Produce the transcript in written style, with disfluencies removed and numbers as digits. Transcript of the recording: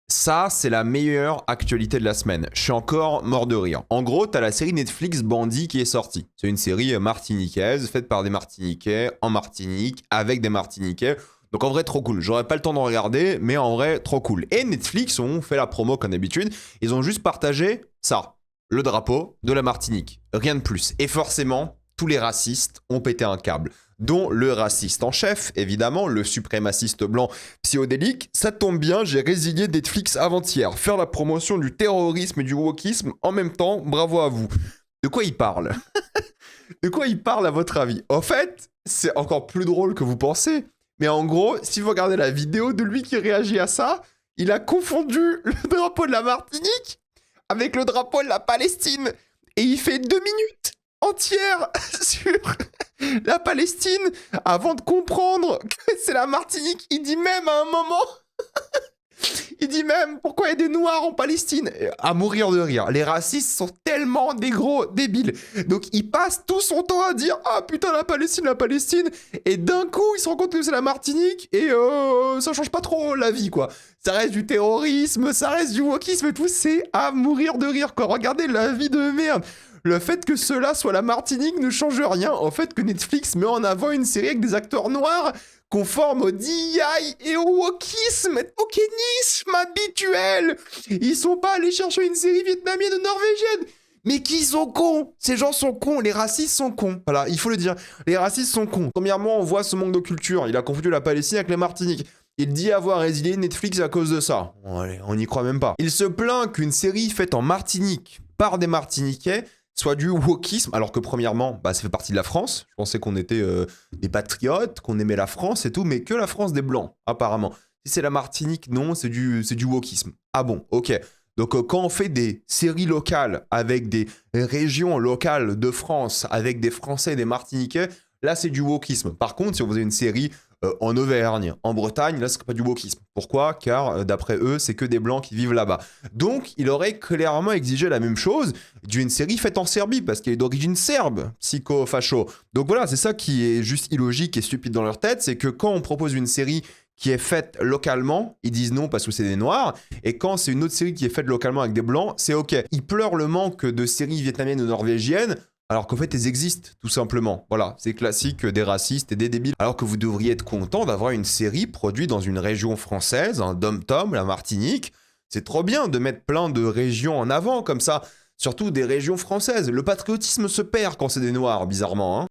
Ça, c'est la meilleure actualité de la semaine. Je suis encore mort de rire. En gros, t'as la série Netflix Bandit qui est sortie. C'est une série martiniquaise, faite par des Martiniquais, en Martinique, avec des Martiniquais. Donc en vrai, trop cool. J'aurais pas le temps d'en regarder, mais en vrai, trop cool. Et Netflix ont fait la promo comme d'habitude. Ils ont juste partagé ça, le drapeau de la Martinique. Rien de plus. Et forcément, tous les racistes ont pété un câble, dont le raciste en chef, évidemment, le suprémaciste blanc psychodélique. Ça tombe bien, j'ai résilié Netflix avant-hier. Faire la promotion du terrorisme et du wokisme en même temps, bravo à vous. De quoi il parle? De quoi il parle à votre avis? En fait, c'est encore plus drôle que vous pensez. Mais en gros, si vous regardez la vidéo de lui qui réagit à ça, il a confondu le drapeau de la Martinique avec le drapeau de la Palestine. Et il fait 2 minutes entières sur la Palestine avant de comprendre que c'est la Martinique. Il dit même à un moment, il dit même pourquoi il y a des noirs en Palestine. À mourir de rire. Les racistes sont tellement des gros débiles. Donc il passe tout son temps à dire ah putain la Palestine, la Palestine. Et d'un coup il se rend compte que c'est la Martinique et ça change pas trop la vie quoi. Ça reste du terrorisme, ça reste du wokisme et tout. C'est à mourir de rire quoi. Regardez la vie de merde. Le fait que cela soit la Martinique ne change rien. En fait que Netflix met en avant une série avec des acteurs noirs conformes au DEI et au wokisme, au kénisme habituel. Ils sont pas allés chercher une série vietnamienne ou norvégienne. Mais qui sont cons? Ces gens sont cons, les racistes sont cons. Voilà, il faut le dire. Les racistes sont cons. Premièrement, on voit ce manque de culture. Il a confondu la Palestine avec la Martinique. Il dit avoir résilié Netflix à cause de ça. Bon, allez, on n'y croit même pas. Il se plaint qu'une série faite en Martinique par des Martiniquais soit du wokisme, alors que premièrement, ça fait partie de la France. Je pensais qu'on était des patriotes, qu'on aimait la France et tout, mais que la France des Blancs, apparemment. Si c'est la Martinique, non, c'est du wokisme. Ah bon, ok. Donc quand on fait des séries locales avec des régions locales de France, avec des Français et des Martiniquais, là c'est du wokisme. Par contre, si on faisait une série en Auvergne, en Bretagne, là ce serait pas du wokisme. Pourquoi? Car d'après eux, c'est que des blancs qui vivent là-bas. Donc il aurait clairement exigé la même chose d'une série faite en Serbie, parce qu'elle est d'origine serbe, psycho-facho. Donc voilà, c'est ça qui est juste illogique et stupide dans leur tête, c'est que quand on propose une série qui est faite localement, ils disent non parce que c'est des noirs, et quand c'est une autre série qui est faite localement avec des blancs, c'est ok. Ils pleurent le manque de séries vietnamiennes ou norvégiennes, alors qu'en fait, elles existent, tout simplement. Voilà, c'est classique des racistes et des débiles. Alors que vous devriez être content d'avoir une série produite dans une région française, un dom-tom, la Martinique. C'est trop bien de mettre plein de régions en avant, comme ça. Surtout des régions françaises. Le patriotisme se perd quand c'est des noirs, bizarrement, hein.